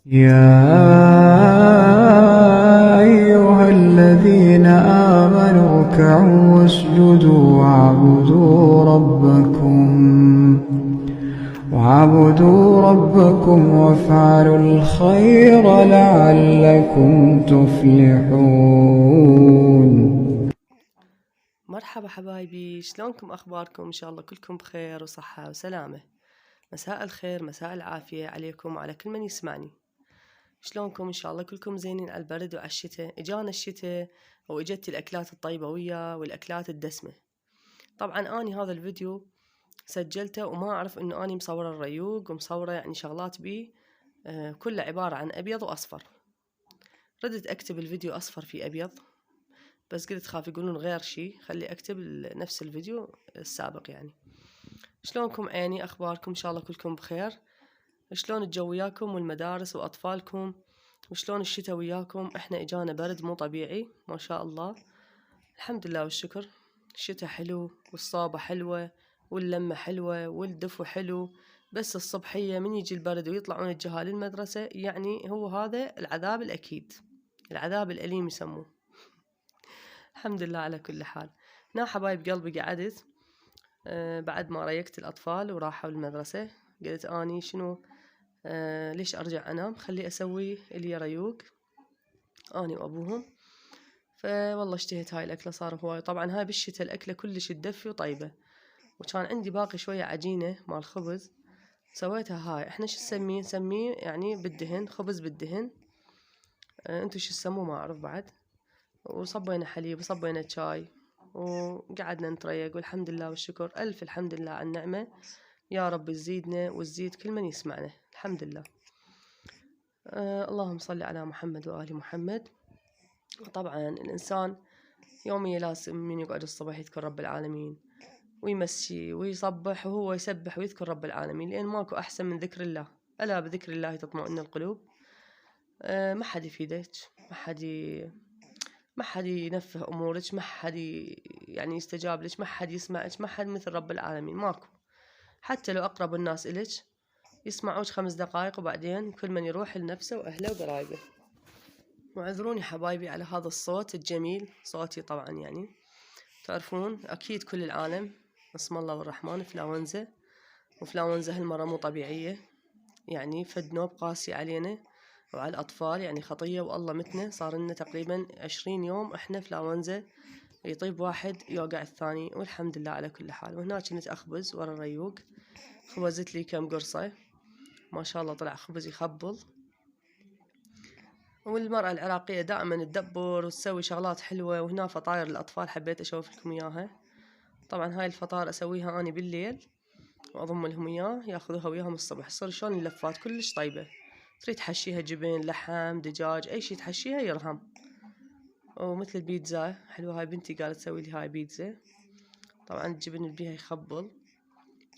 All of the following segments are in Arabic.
يا أيها الذين آمنوا اركعوا واسجدوا واعبدوا ربكم وافعلوا الخير لعلكم تفلحون. مرحبا حبايبي، شلونكم؟ أخباركم؟ إن شاء الله كلكم بخير وصحة وسلامة. مساء الخير، مساء العافية عليكم وعلى كل من يسمعني. شلونكم؟ إن شاء الله كلكم زينين على البرد وعلى الشتاء. إجانا الشتاء وإجت الأكلات الطيبة والأكلات الدسمة. طبعا أني هذا الفيديو سجلته وما أعرف إنه أني مصورة الريوق ومصورة يعني شغلات بيه كله عبارة عن أبيض وأصفر. ردت أكتب الفيديو أصفر في أبيض، بس قلت خاف يقولون غير شي، خلي أكتب نفس الفيديو السابق يعني. شلونكم عيني؟ أخباركم؟ إن شاء الله كلكم بخير. شلون الجو وياكم والمدارس وأطفالكم؟ وشلون الشتاء وياكم؟ إحنا إجانا برد مو طبيعي ما شاء الله، الحمد لله والشكر. الشتاء حلو والصابة حلوة واللمة حلوة والدفو حلو، بس الصبحية من يجي البرد ويطلعون الجهال المدرسة يعني هو هذا العذاب الأكيد، العذاب الأليم يسموه. الحمد لله على كل حال. هنا حبايب قلبي قعدت بعد ما ريقت الأطفال وراحوا المدرسة، قلت أني شنو ليش أرجع أنام، خلي أسوي اللي ريوق أني وأبوهم. فوالله اشتهيت هاي الأكلة، صار هواي. طبعا هاي بالشتاء الأكلة كلش تدفي وطيبة. وكان عندي باقي شوية عجينة مال خبز، سويتها هاي. احنا شو نسميه يعني بالدهن، خبز بالدهن. انتو شو تسموه ما أعرف بعد. وصبينا حليب وصبينا شاي وقعدنا نتريق، والحمد لله والشكر، ألف الحمد لله على النعمة. يا رب تزيدنا وتزيد كل من يسمعنا، الحمد لله. اللهم صل على محمد وآل محمد. طبعا الإنسان يوميا لازم من يقعد الصبح يذكر رب العالمين ويمسي ويصبح وهو يسبح ويذكر رب العالمين، لأن ماكو أحسن من ذكر الله. ألا بذكر الله تطمئن القلوب. ما حد يفيدك، ما حد ينفه أمورك، ما حد يعني يستجاب لك، ما حد يسمعك، ما حد مثل رب العالمين، ماكو. حتى لو أقرب الناس إلك يسمعوك 5 دقائق وبعدين كل من يروح لنفسه وأهله وقرايبه. واعذروني حبايبي على هذا الصوت الجميل، صوتي طبعا يعني تعرفون أكيد كل العالم اسم الله والرحمن فلاونزا، وفلاونزا هالمرة مو طبيعية يعني، فد نوب قاسي علينا وعلى الأطفال يعني خطية، والله متنا صار لنا تقريبا 20 يوم إحنا فلاونزا، يطيب واحد يوقع الثاني، والحمد لله على كل حال. وهناك كنت أخبز ورا الريوق، خبزت لي كم قرصة ما شاء الله، طلع خبز يخبل. والمرأة العراقية دائما تدبر وتسوي شغلات حلوة. وهنا فطاير الأطفال حبيت أشوف لكم إياها. طبعا هاي الفطار أسويها أنا بالليل وأضم لهم إياه ياخذوها وياهم الصبح. تصير شلون اللفات كلش طيبة، تريد تحشيها جبن، لحم، دجاج، أي شي تحشيها يرهم. ومثل البيتزا حلوة، هاي بنتي قالت تسوي لي هاي بيتزا. طبعا الجبن اللي بيها يخبل،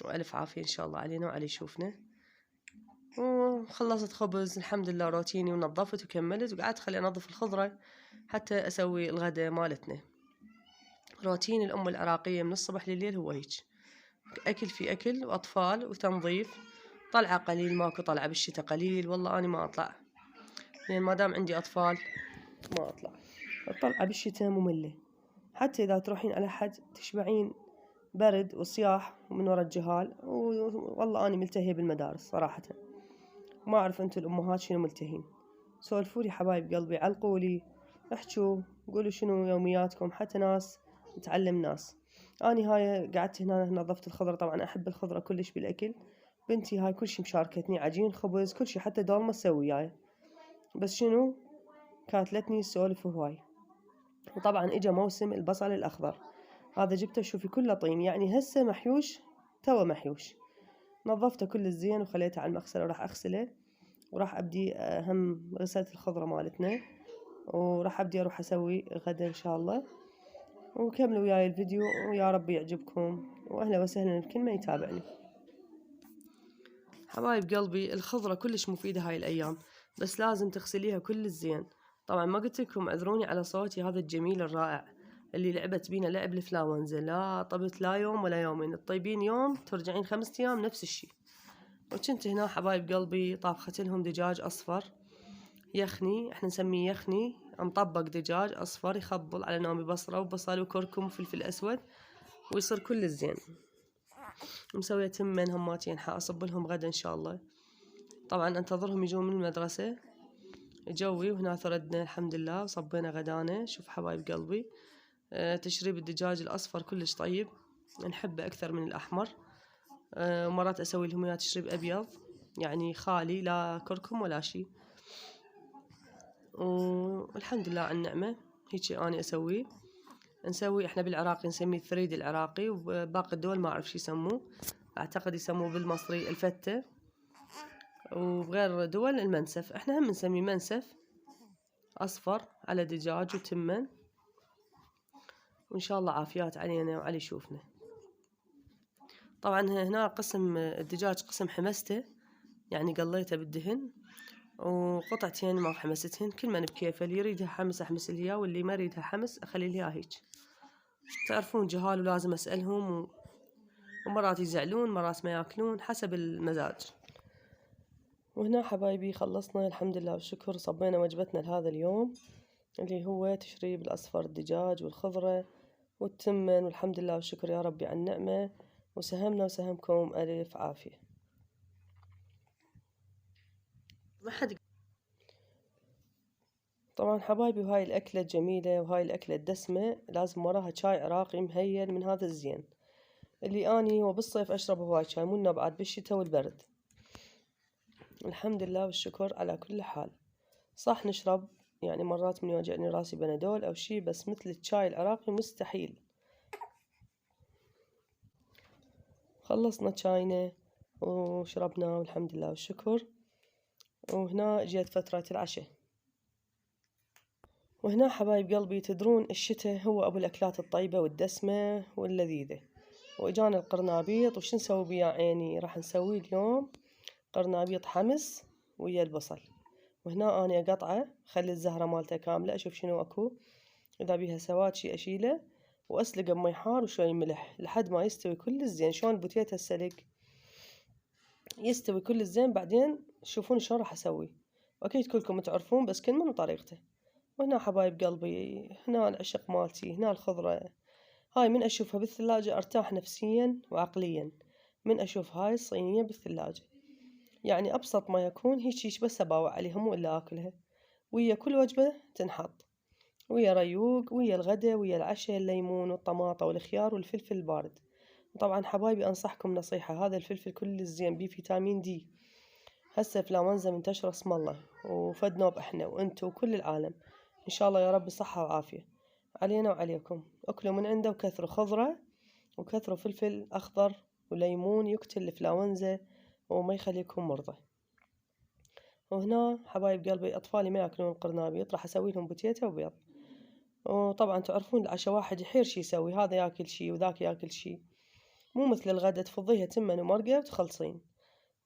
وألف عافية إن شاء الله علينا وعلي يشوفنا. وخلصت خبز الحمد لله روتيني، ونظفت وكملت وقعدت خلي أنظف الخضرة حتى أسوي الغداء مالتنا. روتين الأم العراقية من الصبح لليل هو هيك، أكل في أكل وأطفال وتنظيف. طلعة قليل، ماكو طلعة بالشتاء قليل، والله أنا ما أطلع لأن ما دام عندي أطفال ما أطلع. الطلعة بالشتاء مملة، حتى إذا تروحين على حد تشبعين برد وصياح من وراء الجهال. والله أنا ملتهية بالمدارس صراحة، ما أعرف أنتوا الأمهات شنو ملتهين. سولفولي حبايب قلبي، علقولي، احجوا، قولوا شنو يومياتكم، حتى ناس نتعلم ناس. أني هاي قعدت هنا نظفت الخضرة، طبعا أحب الخضرة كلش بالأكل. بنتي هاي كل شي مشاركتني، عجين، خبز، كل شي، حتى دولمة تسوي وياي، بس شنو كاتلتني السولف هواي. وطبعا إجا موسم البصل الأخضر، هذا جبته شوفي كله طين يعني، هسه محيوش، توا محيوش. نظفته كل الزين وخليته على المغسلة وراح أغسله، وراح أبدي هم غسلت الخضرة مالتنا، وراح أبدي أروح أسوي غدا إن شاء الله. وكملوا وياي الفيديو ويا رب يعجبكم، وأهلا وسهلا بكل من يتابعني. حبايب قلبي الخضرة كلش مفيدة هاي الأيام، بس لازم تغسليها كل الزين. طبعا ما قلت لكم اعذروني على صوتي هذا الجميل الرائع اللي لعبت بينا لعب الفلاونزا، لا طبت لا يوم ولا يومين، تطيبين يوم ترجعين 5 أيام نفس الشي. وكنت هنا حبايب قلبي طابخت لهم دجاج أصفر يخني، احنا نسميه يخني، مطبق دجاج أصفر يخبل على نومي بصرة وبصل وكركم وفلفل أسود ويصير كل الزين. مسوية تمن هماتين حأصب لهم غدا إن شاء الله. طبعا انتظرهم يجون من المدرسة جوي، وهنا ثردنا الحمد لله وصبينا غدانا. شوف حبايب قلبي تشريب الدجاج الأصفر كلش طيب، نحبه أكثر من الأحمر. ومرات أسوي لهم إياه تشريب أبيض يعني خالي لا كركم ولا شي. والحمد لله على النعمة. هيجي أنا أسويه. نسوي إحنا بالعراقي نسميه الثريد العراقي، وباقي الدول ما أعرف شي يسموه، أعتقد يسموه بالمصري الفتة، وبغير دول المنسف. إحنا هم نسميه منسف أصفر على دجاج وتمن. وإن شاء الله عافيات علينا وعلى شوفنا. طبعا هنا قسم الدجاج قسم حمسته، يعني قليته بالدهن، وقطعتين ما حمستهن كل من بكيفه، اللي يريدها حمس أحمس لها، واللي ما يريدها حمس أخلي لها هيك. تعرفون جهال ولازم أسألهم ومرات يزعلون مرات ما ياكلون حسب المزاج. وهنا حبايبي خلصنا الحمد لله والشكر، صبينا وجبتنا لهذا اليوم اللي هو تشريب الأصفر الدجاج والخضرة والتمن، والحمد لله والشكر يا ربي على النعمة، وسهمنا وسهمكم ألف عافية. ما حد طبعا حبايبي، وهاي الأكلة الجميلة وهاي الأكلة الدسمة لازم وراها شاي عراقي مهيل من هذا الزين، اللي أني وبالصيف أشرب هواي شاي، مو بعد بالشتاء والبرد. الحمد لله والشكر على كل حال. صح نشرب يعني مرات من يوجعني راسي بنادول أو شي، بس مثل الشاي العراقي مستحيل. خلصنا شاينا وشربنا والحمد لله والشكر. وهنا جت فترة العشاء. وهنا حبايب قلبي تدرون الشتاء هو أبو الأكلات الطيبة والدسمة واللذيذة. وإجانا القرنابيط، وش نسوي بيه عيني؟ راح نسوي اليوم قرنابيط حمس ويا البصل. وهنا أنا أقطعه، خلي الزهرة مالته كاملة، أشوف شنو أكو، إذا بيها سواد شي أشيله، وأسلقه بمي حار وشوي ملح لحد ما يستوي كل الزين. شلون البوتيتا السلق يستوي كل الزين، بعدين تشوفون شلون راح أسوي، وأكيد كلكم تعرفون بس كل من طريقته. وهنا حبايب قلبي هنا العشق مالتي، هنا الخضرة هاي من أشوفها بالثلاجة أرتاح نفسيا وعقليا، من أشوف هاي الصينية بالثلاجة. يعني أبسط ما يكون هيك بس أباوع عليها مو إلا أكلها، ويا كل وجبة تنحط، ويا ريوق ويا الغدا ويا العشاء، الليمون والطماطة والخيار والفلفل البارد. وطبعا حبايبي أنصحكم نصيحة، هذا الفلفل كل الزين بيه فيتامين دي. هسه انفلونزا منتشرة اسم الله، وفد نوب احنا وانتو وكل العالم، ان شاء الله يا رب صحة وعافية علينا وعليكم. اكلوا من عنده وكثروا خضرة وكثروا فلفل اخضر وليمون يقتل الانفلونزا وما يخليكم مرضى. وهنا حبايب قلبي اطفالي ما ياكلون القرنابيط، راح اسوي لهم بوتيتا وبيض. وطبعا تعرفون العشاء واحد يحير شي يسوي، هذا ياكل شي وذاك ياكل شي، مو مثل الغدا تفضيها تمن ومرقة وتخلصين.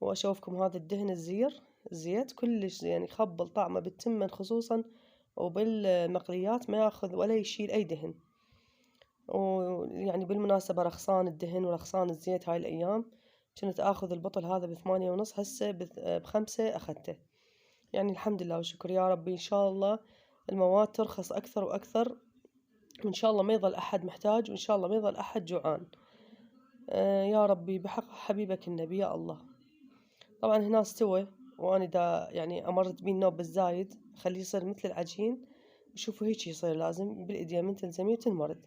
واشوفكم هذا الدهن الزيت كلش زين، يخبل طعمه بالتمن خصوصا، وبالمقليات ما ياخذ ولا يشيل اي دهن. ويعني بالمناسبة رخصان الدهن ورخصان الزيت هاي الايام، كنت اخذ البطل هذا ب8.5، هسه ب5 اخذته. يعني الحمد لله والشكر يا ربي، ان شاء الله المواد ترخص اكثر واكثر، وان شاء الله ما يظل احد محتاج، وان شاء الله ما يظل احد جوعان. يا ربي بحق حبيبك النبي يا الله. طبعا هنا استوى، وانا دا يعني امرت بيه النوب بالزايد خليه يصير مثل العجين. وشوفوا هيك يصير لازم بالايدين من تلزميه تنمرد.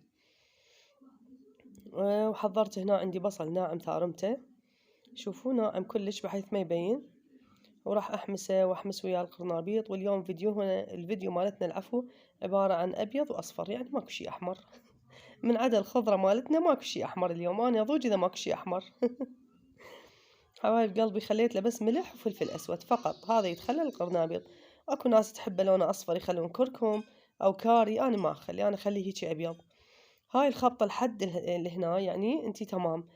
وحضرت هنا عندي بصل ناعم ثارمته، شوفوا ناعم كلش بحيث ما يبين، وراح احمسه واحمس وياه القرنابيط. واليوم الفيديو مالتنا العفو عبارة عن ابيض واصفر، يعني ماكو شي احمر من عدا الخضرة مالتنا ماكو شي احمر اليوم، انا اضوج اذا ماكو شي احمر. حبايب قلبي خليت له بس ملح وفلفل أسود فقط، هذا يتخلل القرنابيط. أكو ناس تحب لونه أصفر يخلون كركم أو كاري، أنا ما أخلي، أنا أخليه هيك أبيض. هاي الخبطة الحد اللي هنا يعني أنتي تمام،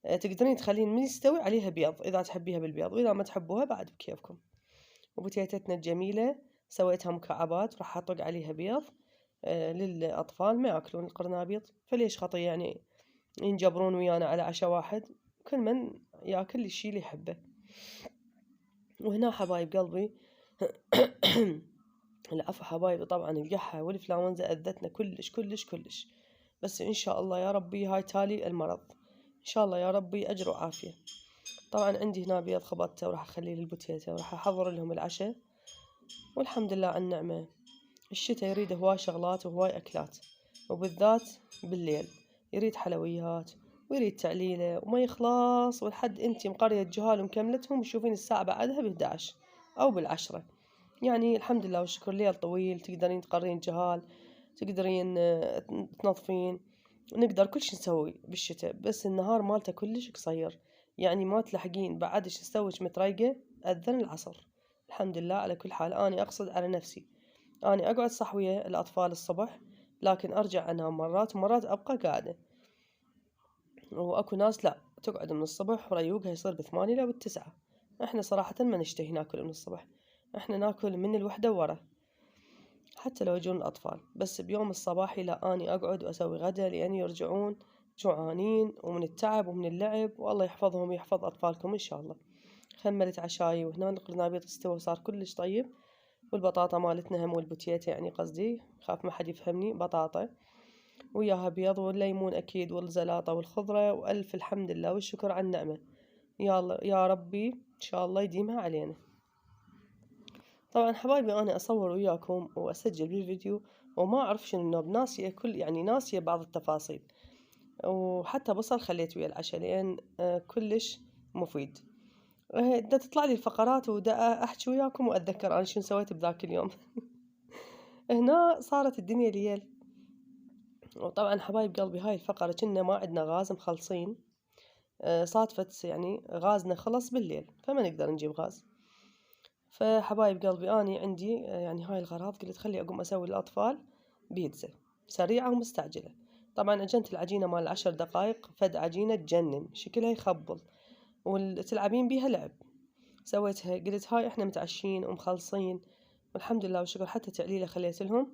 تقدرين تخلين من يستوي عليها بيض إذا تحبيها بالبيض، وإذا ما تحبوها بعد بكيفكم. وبتيتتنا الجميلة سويتها مكعبات، راح أطق عليها بيض. للأطفال ما يأكلون القرنابيط، فليش خطي يعني ينجبرون ويانا على عشاء واحد، كل من ياكل الشي اللي يحبه. وهنا حبايب قلبي العفو حبايبي، طبعا القحة والإنفلونزا أذتنا كلش كلش كلش، بس إن شاء الله يا ربي هاي تالي المرض، إن شاء الله يا ربي أجر وعافية. طبعا عندي هنا بيض خبطته وراح أخليه للبوتيتا وراح أحضر لهم العشاء، والحمد لله على النعمة. الشتاء يريد هواي شغلات وهواي أكلات، وبالذات بالليل يريد حلويات ويريد تعليلة وما يخلص، ولحد انتي مقرية جهال ومكملتهم تشوفين الساعة بعدها ب11 أو بالعشرة. يعني الحمد لله والشكر، ليل طويل تقدرين تقرين جهال، تقدرين تنظفين، نقدر كل شي نسوي بالشتاء، بس النهار مالته كلش قصير، يعني ما تلحقين بعد ايش تسويش متريقة أذن العصر. الحمد لله على كل حال. أنا أقصد على نفسي، أنا أقعد صح ويا الأطفال الصبح، لكن أرجع أنام مرات ومرات أبقى قاعدة، وأكو ناس لا تقعد من الصبح وريوقها يصير ب8 لو ب9. إحنا صراحة ما نشتهي ناكل من الصبح، إحنا ناكل من الوحدة ورا حتى لو يجون الأطفال، بس بيوم الصباحي لا، أني أقعد وأسوي غدا لأن يرجعون جوعانين ومن التعب ومن اللعب، والله يحفظهم ويحفظ أطفالكم إن شاء الله. خملت عشاي، وهنا القرنبيط استوى وصار كلش طيب، والبطاطا مالتنا هم والبوتيتا، يعني قصدي خاف ما حد يفهمني، بطاطا وياها بيض والليمون أكيد والزلاطة والخضرة، وألف الحمد لله والشكر على النعمة. يا ربي إن شاء الله يديمها علينا. طبعا حبايبي أنا أصور وياكم وأسجل بالفيديو وما أعرف شنو النوب، ناسية يعني ناسية بعض التفاصيل، وحتى بصل خليت ويا العشاء لأن كلش مفيد. دا تطلع لي الفقرات ودا أحكي وياكم وأتذكر أنا شنو سويت بذاك اليوم. هنا صارت الدنيا ليل، وطبعا حبايب قلبي هاي الفقرة كنا ما عندنا غاز مخلصين، صادفت يعني غازنا خلص بالليل فما نقدر نجيب غاز. فحبايب قلبي أنا عندي يعني هاي الغراض، قلت خلي أقوم أسوي للأطفال بيتزا سريعة ومستعجلة. طبعا عجنت العجينة مال 10 دقايق، فد عجينة تجنن شكلها يخبل وتلعبين بيها لعب. سويتها قلت هاي احنا متعشين ومخلصين والحمد لله والشكر، حتى تعليلة خليت لهم.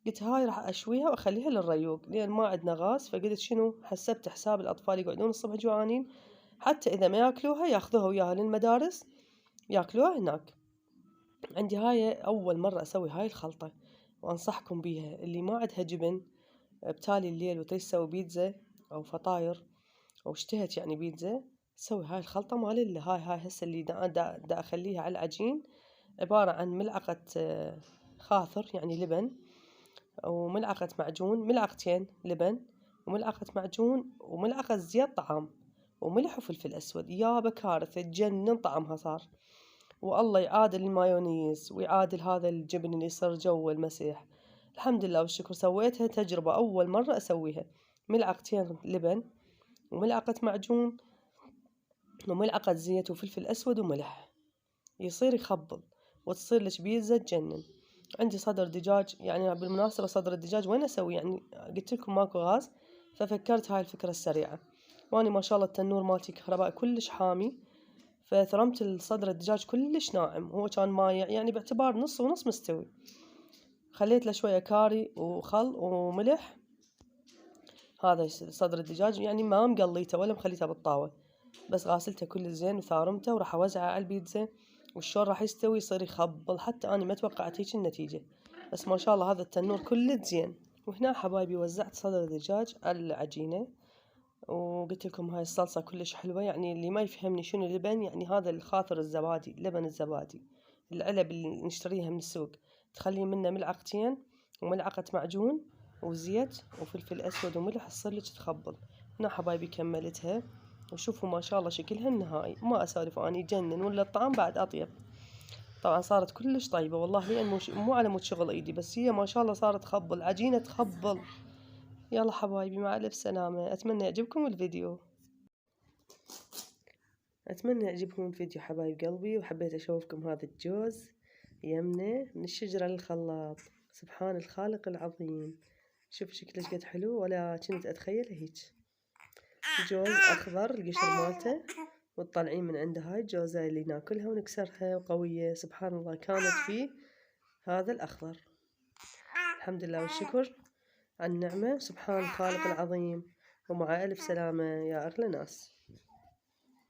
قلت هاي راح أشويها وأخليها للريوق لأن ما عندنا غاز، فقلت شنو حسبت حساب الأطفال يقعدون الصبح جوعانين، حتى إذا ما ياكلوها ياخذوها وياها للمدارس ياكلوها هناك. عندي هاي أول مرة أسوي هاي الخلطة، وأنصحكم بيها اللي ما عندها جبن بتالي الليل وتريد تسوي بيتزا أو فطاير أو اشتهت يعني بيتزا، تسوي هاي الخلطة مال هاي هسه اللي دا أخليها على العجين، عبارة عن ملعقة خاثر يعني لبن، وملعقة معجون، ملعقتين لبن وملعقة معجون وملعقة زيت طعام وملح وفلفل أسود، يابا كارثة تجنن طعمها صار، والله يعادل المايونيز ويعادل هذا الجبن اللي يصير جو المسيح. الحمد لله والشكر سويتها تجربة أول مرة أسويها، ملعقتين لبن وملعقة معجون وملعقة زيت وفلفل أسود وملح، يصير يخبل وتصير لك بيتزا تجنن. عندي صدر دجاج، يعني بالمناسبة صدر الدجاج وين أسوي، يعني قلت لكم ماكو غاز ففكرت هاي الفكرة السريعة، واني ما شاء الله التنور مالتي كهرباء كلش حامي، فثرمت الصدر الدجاج كلش ناعم، هو كان مايع يعني باعتبار نص ونص مستوي، خليت له شوية كاري وخل وملح. هذا صدر الدجاج يعني ما مقليته ولا مخليته بالطاوة، بس غاسلته كل زين وثارمته وراح أوزعه على البيتزا، والشور راح يستوي يصير يخبل، حتى أنا ما توقعت هيك النتيجة، بس ما شاء الله هذا التنور كله زين. وهنا حبايبي وزعت صدر الدجاج على العجينة، وقلت لكم هاي الصلصة كلش حلوة، يعني اللي ما يفهمني شنو لبن، يعني هذا الخاطر الزبادي، لبن الزبادي العلب اللي نشتريها من السوق، تخلي منه ملعقتين وملعقة معجون وزيت وفلفل أسود وملح تصير لك تخبل. هنا حبايبي كملتها، وشوفوا ما شاء الله شكلها النهائي، ما أسالف أني يجنن ولا الطعم بعد أطيب. طبعا صارت كلش طيبة والله، لأن مو على مود شغل إيدي، بس هي ما شاء الله صارت تخبل، عجينة تخبل. يلا حبايبي مع ألف سلامة، أتمنى يعجبكم الفيديو، أتمنى يعجبكم الفيديو حبايب قلبي، وحبيت أشوفكم هذا الجوز يمنه من الشجرة للخلاط، سبحان الخالق العظيم. شوف شكله قد حلو، ولا كنت أتخيله هيك. جوز أخضر القشر مالته، وتطلعين من عنده هاي الجوزة اللي ناكلها ونكسرها وقوية، سبحان الله كانت فيه هذا الأخضر. الحمد لله والشكر على النعمة، سبحان الخالق العظيم، ومع ألف سلامة يا أغلى ناس.